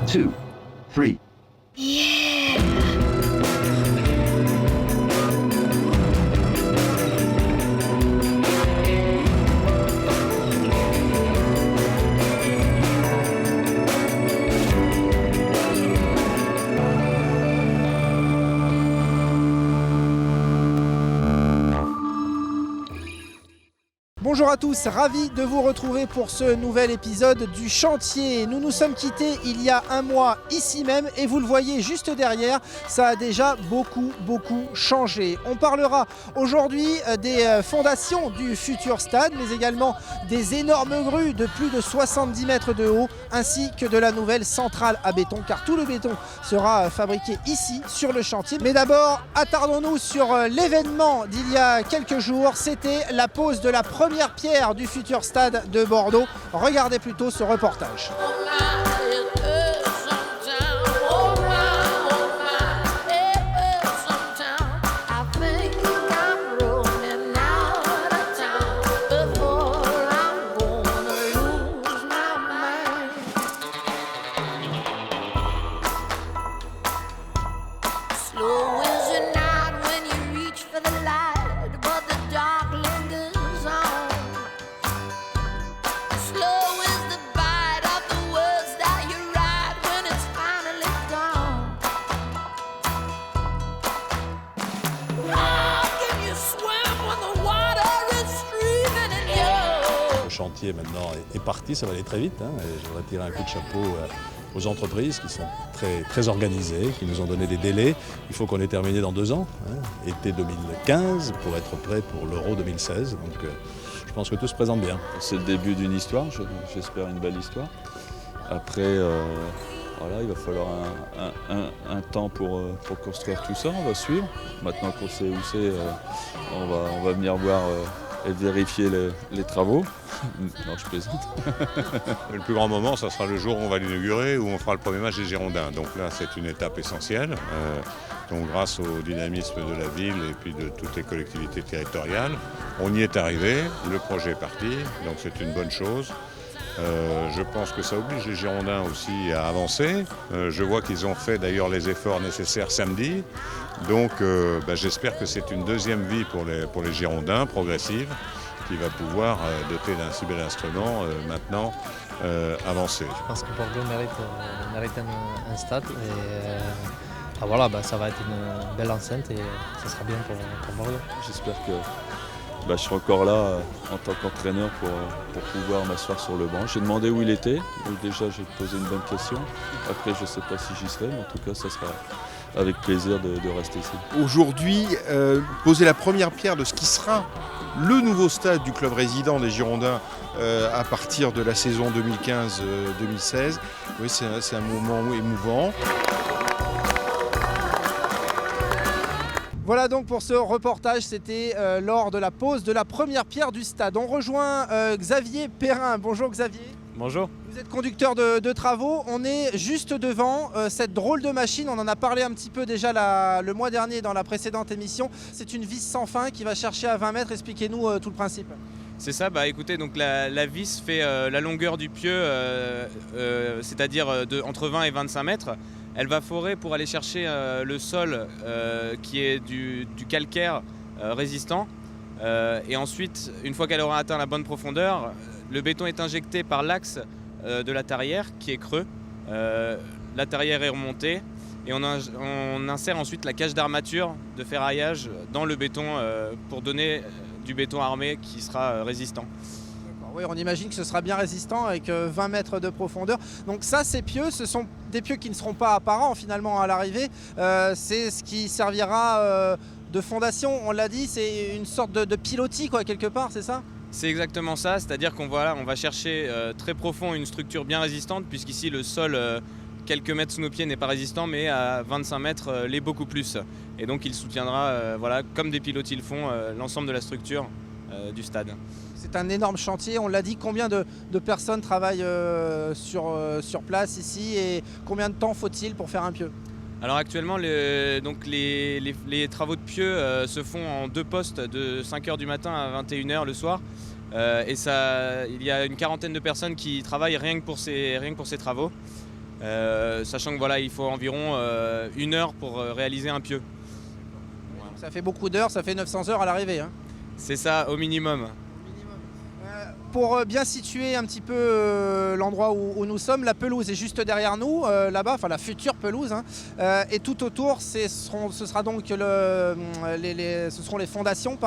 2, 3. Bonjour à tous, ravi de vous retrouver pour ce nouvel épisode du chantier. Nous nous sommes quittés il y a un mois ici même et vous le voyez juste derrière, ça a déjà beaucoup changé. On parlera aujourd'hui des fondations du futur stade, mais également des énormes grues de plus de 70 mètres de haut, ainsi que de la nouvelle centrale à béton, car tout le béton sera fabriqué ici sur le chantier. Mais d'abord, attardons-nous sur l'événement d'il y a quelques jours, c'était la pose de la première pierre du futur stade de Bordeaux. Regardez plutôt ce reportage. Le chantier maintenant est parti, ça va aller très vite. Et je voudrais tirer un coup de chapeau aux entreprises qui sont très organisées, qui nous ont donné des délais. Il faut qu'on ait terminé dans 2 ans, été 2015, pour être prêt pour l'Euro 2016. Donc je pense que tout se présente bien. C'est le début d'une histoire, j'espère une belle histoire. Après, voilà, il va falloir un temps pour construire tout ça, on va suivre. Maintenant qu'on sait où c'est, on va venir voir et vérifier les travaux. Non, je plaisante. Le plus grand moment, ça sera le jour où on va l'inaugurer, où on fera le premier match des Girondins. Donc là, c'est une étape essentielle. Donc grâce au dynamisme de la ville et puis de toutes les collectivités territoriales, on y est arrivé, le projet est parti, donc c'est une bonne chose. Je pense que ça oblige les Girondins aussi à avancer. Je vois qu'ils ont fait d'ailleurs les efforts nécessaires samedi. Donc j'espère que c'est une deuxième vie pour les Girondins, progressive, qui va pouvoir, doté d'un si bel instrument, maintenant avancer. Je pense que Bordeaux mérite un stade et voilà, ça va être une belle enceinte et ça sera bien pour Bordeaux. J'espère que je serai encore là en tant qu'entraîneur pour pouvoir m'asseoir sur le banc. J'ai demandé où il était, donc déjà j'ai posé une bonne question. Après je ne sais pas si j'y serai, mais en tout cas ça sera avec plaisir de rester ici. Aujourd'hui, poser la première pierre de ce qui sera le nouveau stade du club résident des Girondins à partir de la saison 2015-2016, oui, c'est un moment émouvant. Voilà donc pour ce reportage, c'était lors de la pose de la première pierre du stade. On rejoint Xavier Perrin. Bonjour Xavier. Bonjour. Vous êtes conducteur de travaux. On est juste devant cette drôle de machine. On en a parlé un petit peu déjà le mois dernier dans la précédente émission. C'est une vis sans fin qui va chercher à 20 mètres. Expliquez-nous tout le principe. C'est ça, écoutez, donc la vis fait la longueur du pieu, c'est-à-dire entre 20 et 25 mètres. Elle va forer pour aller chercher le sol qui est du calcaire résistant. Et ensuite, une fois qu'elle aura atteint la bonne profondeur, le béton est injecté par l'axe de la tarière qui est creux. La tarière est remontée et on insère ensuite la cage d'armature de ferraillage dans le béton pour donner du béton armé qui sera résistant. Oui, on imagine que ce sera bien résistant avec 20 mètres de profondeur. Donc ça, ces pieux, ce sont des pieux qui ne seront pas apparents finalement à l'arrivée. C'est ce qui servira de fondation, on l'a dit, c'est une sorte de pilotis quoi, quelque part, c'est ça ? C'est exactement ça, c'est-à-dire qu'on va chercher très profond une structure bien résistante, puisqu'ici le sol, quelques mètres sous nos pieds, n'est pas résistant, mais à 25 mètres l'est beaucoup plus. Et donc il soutiendra, comme des pilotis le font, l'ensemble de la structure du stade. C'est un énorme chantier, on l'a dit. Combien de personnes travaillent sur place ici et combien de temps faut-il pour faire un pieu ? Alors actuellement, les travaux de pieux se font en 2 postes de 5h du matin à 21h le soir. Il y a une quarantaine de personnes qui travaillent rien que pour ces travaux. sachant que voilà, il faut environ 1 heure pour réaliser un pieu. Ça fait beaucoup d'heures, ça fait 900 heures à l'arrivée. Hein. C'est ça, au minimum. Pour bien situer un petit peu l'endroit où nous sommes, la pelouse est juste derrière nous, là-bas, enfin la future pelouse. Hein, et tout autour, ce seront les fondations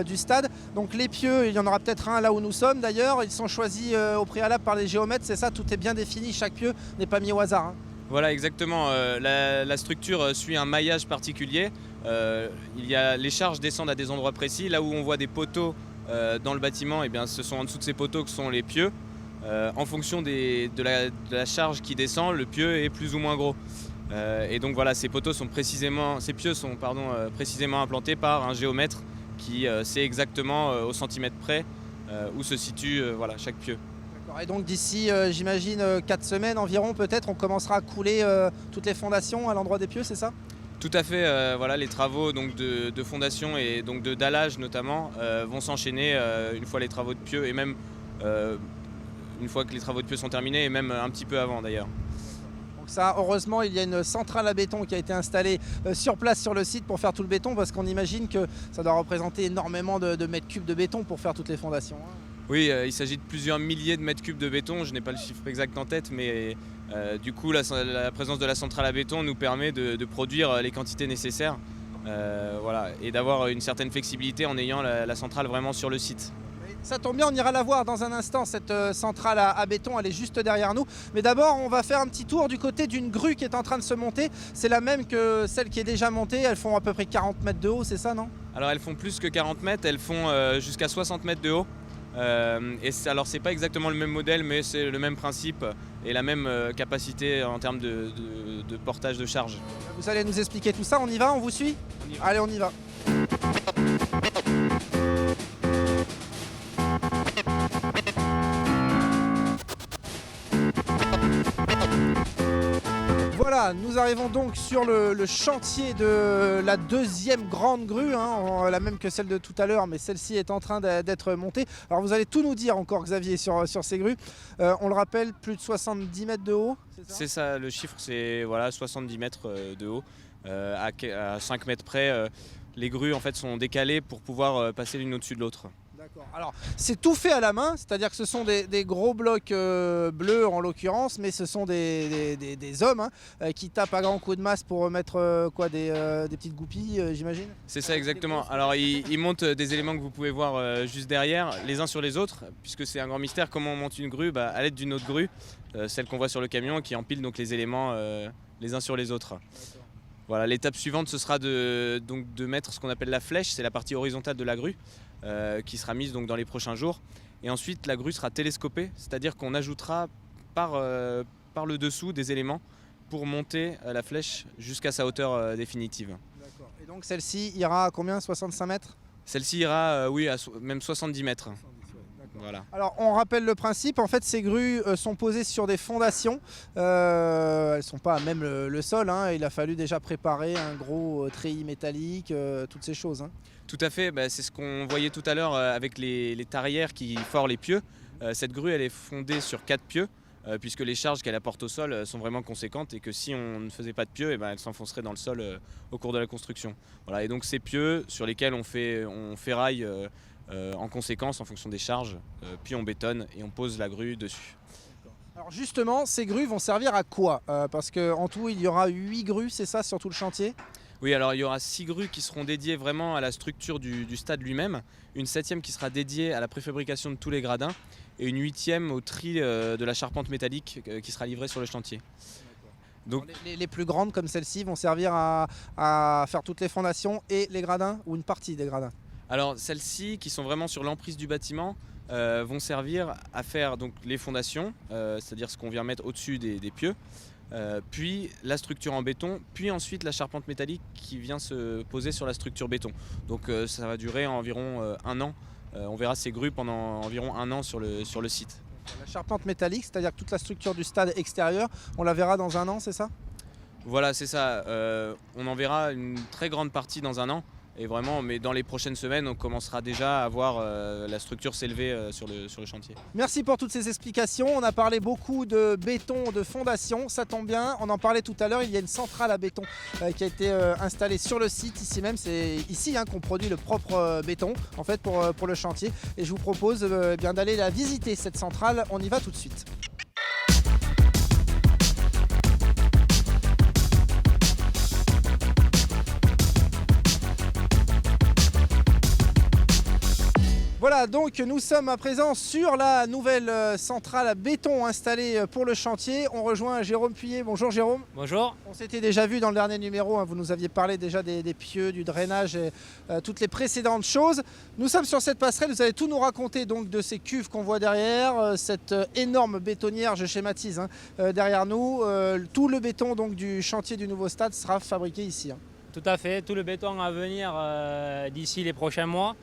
du stade. Donc les pieux, il y en aura peut-être un là où nous sommes d'ailleurs. Ils sont choisis au préalable par les géomètres, c'est ça, tout est bien défini, chaque pieu n'est pas mis au hasard. Hein. Voilà, exactement. La structure suit un maillage particulier. Les charges descendent à des endroits précis. Là où on voit des poteaux dans le bâtiment, eh bien, ce sont en dessous de ces poteaux que sont les pieux. En fonction de la charge qui descend, le pieu est plus ou moins gros. Et donc voilà, ces pieux sont précisément implantés par un géomètre qui sait exactement au centimètre près où se situe chaque pieu. Et donc d'ici, j'imagine, 4 semaines environ, peut-être, on commencera à couler toutes les fondations à l'endroit des pieux, c'est ça ? Tout à fait, les travaux donc, de fondation et donc, de dallage notamment vont s'enchaîner une fois les travaux de pieux et même une fois que les travaux de pieux sont terminés et même un petit peu avant d'ailleurs. Donc ça, heureusement, il y a une centrale à béton qui a été installée sur place sur le site pour faire tout le béton parce qu'on imagine que ça doit représenter énormément de mètres cubes de béton pour faire toutes les fondations. Hein. Oui, il s'agit de plusieurs milliers de mètres cubes de béton, je n'ai pas le chiffre exact en tête, mais du coup la présence de la centrale à béton nous permet de produire les quantités nécessaires et d'avoir une certaine flexibilité en ayant la centrale vraiment sur le site. Ça tombe bien, on ira la voir dans un instant, cette centrale à béton, elle est juste derrière nous. Mais d'abord, on va faire un petit tour du côté d'une grue qui est en train de se monter. C'est la même que celle qui est déjà montée, elles font à peu près 40 mètres de haut, c'est ça, non ? Alors elles font plus que 40 mètres, elles font jusqu'à 60 mètres de haut. Alors c'est pas exactement le même modèle, mais c'est le même principe et la même capacité en termes de portage de charge. Vous allez nous expliquer tout ça, on y va, on vous suit ? Allez, on y va. Voilà, nous arrivons donc sur le chantier de la deuxième grande grue, hein, la même que celle de tout à l'heure, mais celle-ci est en train d'être montée. Alors vous allez tout nous dire encore, Xavier, sur ces grues. On le rappelle, plus de 70 mètres de haut, c'est ça ? C'est ça, le chiffre, c'est 70 mètres de haut. À 5 mètres près, les grues en fait, sont décalées pour pouvoir passer l'une au-dessus de l'autre. D'accord. Alors, c'est tout fait à la main, c'est-à-dire que ce sont des gros blocs bleus en l'occurrence, mais ce sont des hommes qui tapent à grands coups de masse pour mettre des petites goupilles, j'imagine. C'est ça exactement. Alors, ils montent des éléments que vous pouvez voir juste derrière, les uns sur les autres, puisque c'est un grand mystère comment on monte une grue à l'aide d'une autre grue, celle qu'on voit sur le camion, qui empile donc les éléments les uns sur les autres. Voilà, l'étape suivante, ce sera de mettre ce qu'on appelle la flèche, c'est la partie horizontale de la grue, qui sera mise donc dans les prochains jours. Et ensuite, la grue sera télescopée, c'est-à-dire qu'on ajoutera par le dessous des éléments pour monter la flèche jusqu'à sa hauteur définitive. D'accord. Et donc celle-ci ira à combien ? 65 mètres ? Celle-ci ira, même 70 mètres. Voilà. Alors on rappelle le principe, en fait ces grues sont posées sur des fondations, elles ne sont pas à même le sol, hein. Il a fallu déjà préparer un gros treillis métallique, toutes ces choses. Hein. Tout à fait, c'est ce qu'on voyait tout à l'heure avec les tarières qui forent les pieux. Cette grue elle est fondée sur 4 pieux, puisque les charges qu'elle apporte au sol sont vraiment conséquentes et que si on ne faisait pas de pieux, elle s'enfoncerait dans le sol au cours de la construction. Voilà, et donc ces pieux sur lesquels on ferraille en conséquence en fonction des charges, puis on bétonne et on pose la grue dessus. Alors justement, ces grues vont servir à quoi ? Parce qu'en tout, il y aura 8 grues, c'est ça, sur tout le chantier ? Oui, alors il y aura 6 grues qui seront dédiées vraiment à la structure du stade lui-même, une 7e qui sera dédiée à la préfabrication de tous les gradins et une 8e au tri de la charpente métallique qui sera livrée sur le chantier. Donc, les plus grandes comme celle-ci vont servir à faire toutes les fondations et les gradins ou une partie des gradins ? Alors celles-ci qui sont vraiment sur l'emprise du bâtiment vont servir à faire donc, les fondations, c'est-à-dire ce qu'on vient mettre au-dessus des pieux, puis la structure en béton, puis ensuite la charpente métallique qui vient se poser sur la structure béton. Donc ça va durer environ 1 an. On verra ces grues pendant environ 1 an sur le site. La charpente métallique, c'est-à-dire que toute la structure du stade extérieur, on la verra dans 1 an, c'est ça ? Voilà, c'est ça. On en verra une très grande partie dans 1 an. Et vraiment, mais dans les prochaines semaines, on commencera déjà à voir la structure s'élever sur le chantier. Merci pour toutes ces explications. On a parlé beaucoup de béton, de fondation. Ça tombe bien, on en parlait tout à l'heure. Il y a une centrale à béton qui a été installée sur le site ici même. C'est ici qu'on produit le propre béton en fait pour le chantier. Et je vous propose bien d'aller la visiter cette centrale. On y va tout de suite. Voilà, donc nous sommes à présent sur la nouvelle centrale à béton installée pour le chantier. On rejoint Jérôme Puyet. Bonjour Jérôme. Bonjour. On s'était déjà vu dans le dernier numéro, vous nous aviez parlé déjà des pieux, du drainage et toutes les précédentes choses. Nous sommes sur cette passerelle, vous allez tout nous raconter donc de ces cuves qu'on voit derrière, cette énorme bétonnière, je schématise, derrière nous. Tout le béton donc du chantier du nouveau stade sera fabriqué ici. Tout à fait, tout le béton à venir d'ici les prochains mois.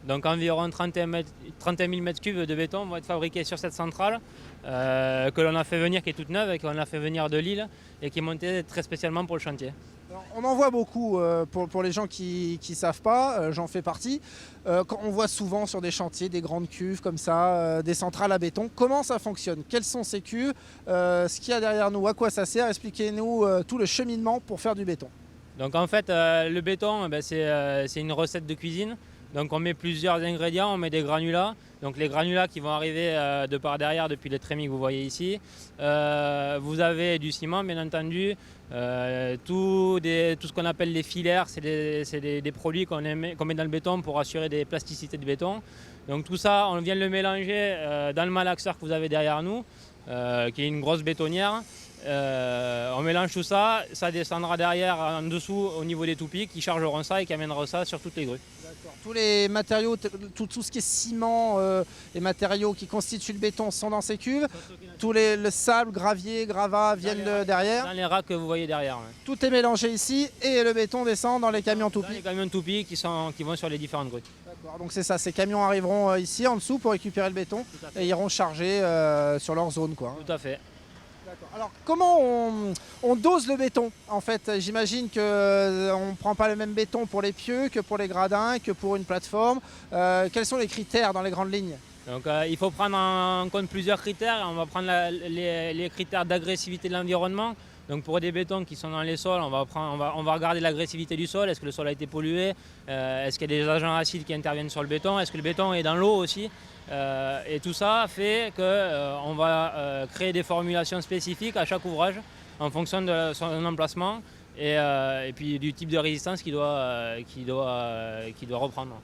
Donc environ 31 000 m3 de béton vont être fabriqués sur cette centrale que l'on a fait venir, qui est toute neuve et qu'on a fait venir de Lille et qui est montée très spécialement pour le chantier. Alors, on en voit beaucoup pour les gens qui ne savent pas, j'en fais partie. On voit souvent sur des chantiers des grandes cuves comme ça, des centrales à béton. Comment ça fonctionne? Quelles sont ces cuves? Ce qu'il y a derrière nous, à quoi ça sert? Expliquez-nous tout le cheminement pour faire du béton. Donc en fait, le béton, c'est une recette de cuisine. Donc on met plusieurs ingrédients, on met des granulats. Donc les granulats qui vont arriver de par derrière depuis les trémies que vous voyez ici. Vous avez du ciment bien entendu, tout ce qu'on appelle les filaires, c'est des produits qu'on met dans le béton pour assurer des plasticités de béton. Donc tout ça, on vient de le mélanger dans le malaxeur que vous avez derrière nous, qui est une grosse bétonnière. On mélange tout ça, ça descendra derrière en dessous au niveau des toupies qui chargeront ça et qui amèneront ça sur toutes les grues. D'accord. Tous les matériaux, tout ce qui est ciment, les matériaux qui constituent le béton sont dans ces cuves. Le sable, gravier, gravat viennent derrière. Dans les racks que vous voyez derrière. Ouais. Tout est mélangé ici et le béton descend dans les camions toupies. Dans les camions toupies qui vont sur les différentes grues. D'accord, donc c'est ça, ces camions arriveront ici en dessous pour récupérer le béton et iront charger sur leur zone, quoi. Tout à fait. D'accord. Alors comment on dose le béton en fait? J'imagine qu'on ne prend pas le même béton pour les pieux que pour les gradins, que pour une plateforme. Quels sont les critères dans les grandes lignes? Donc il faut prendre en compte plusieurs critères. On va prendre les critères d'agressivité de l'environnement. Donc pour des bétons qui sont dans les sols, on va regarder l'agressivité du sol. Est-ce que le sol a été pollué? Est-ce qu'il y a des agents acides qui interviennent sur le béton? Est-ce que le béton est dans l'eau aussi? Et tout ça fait qu'on va créer des formulations spécifiques à chaque ouvrage en fonction de son emplacement et puis du type de résistance qu'il doit reprendre.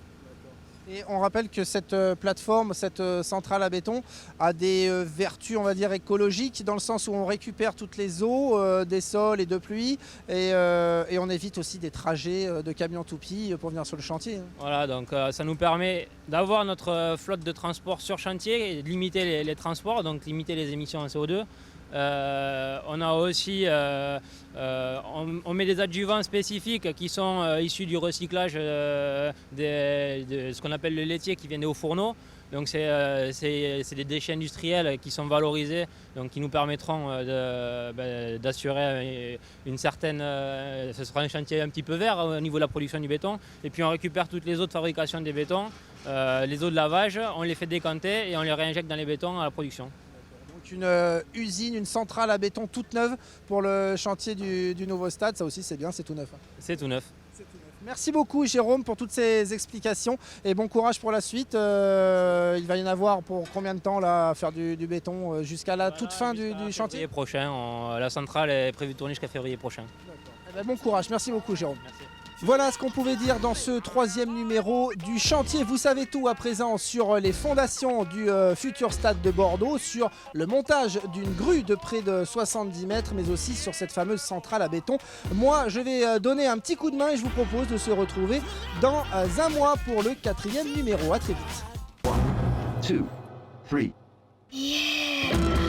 Et on rappelle que cette plateforme, cette centrale à béton a des vertus, on va dire, écologiques, dans le sens où on récupère toutes les eaux des sols et de pluie et on évite aussi des trajets de camions toupies pour venir sur le chantier. Voilà, donc ça nous permet d'avoir notre flotte de transport sur chantier et de limiter les transports, donc limiter les émissions en CO2. On a aussi, on met des adjuvants spécifiques qui sont issus du recyclage de ce qu'on appelle le laitier qui vient des hauts fourneaux. Donc c'est des déchets industriels qui sont valorisés, donc qui nous permettront d'assurer une certaine... ce sera un chantier un petit peu vert au niveau de la production du béton. Et puis on récupère toutes les eaux de fabrication des bétons, les eaux de lavage, on les fait décanter et on les réinjecte dans les bétons à la production. Une usine, une centrale à béton toute neuve pour le chantier du nouveau stade. Ça aussi c'est bien, c'est tout neuf. C'est tout neuf. Merci beaucoup Jérôme pour toutes ces explications et bon courage pour la suite. Il va y en avoir pour combien de temps là, à faire du béton jusqu'à la toute fin du chantier? Février prochain, la centrale est prévue de tourner jusqu'à février prochain. Eh bien, bon courage, merci beaucoup Jérôme. Merci. Voilà ce qu'on pouvait dire dans ce 3e numéro du chantier. Vous savez tout à présent sur les fondations du futur stade de Bordeaux, sur le montage d'une grue de près de 70 mètres, mais aussi sur cette fameuse centrale à béton. Moi, je vais donner un petit coup de main et je vous propose de se retrouver dans un mois pour le 4e numéro. À très vite. 1, 2, 3. Yeah.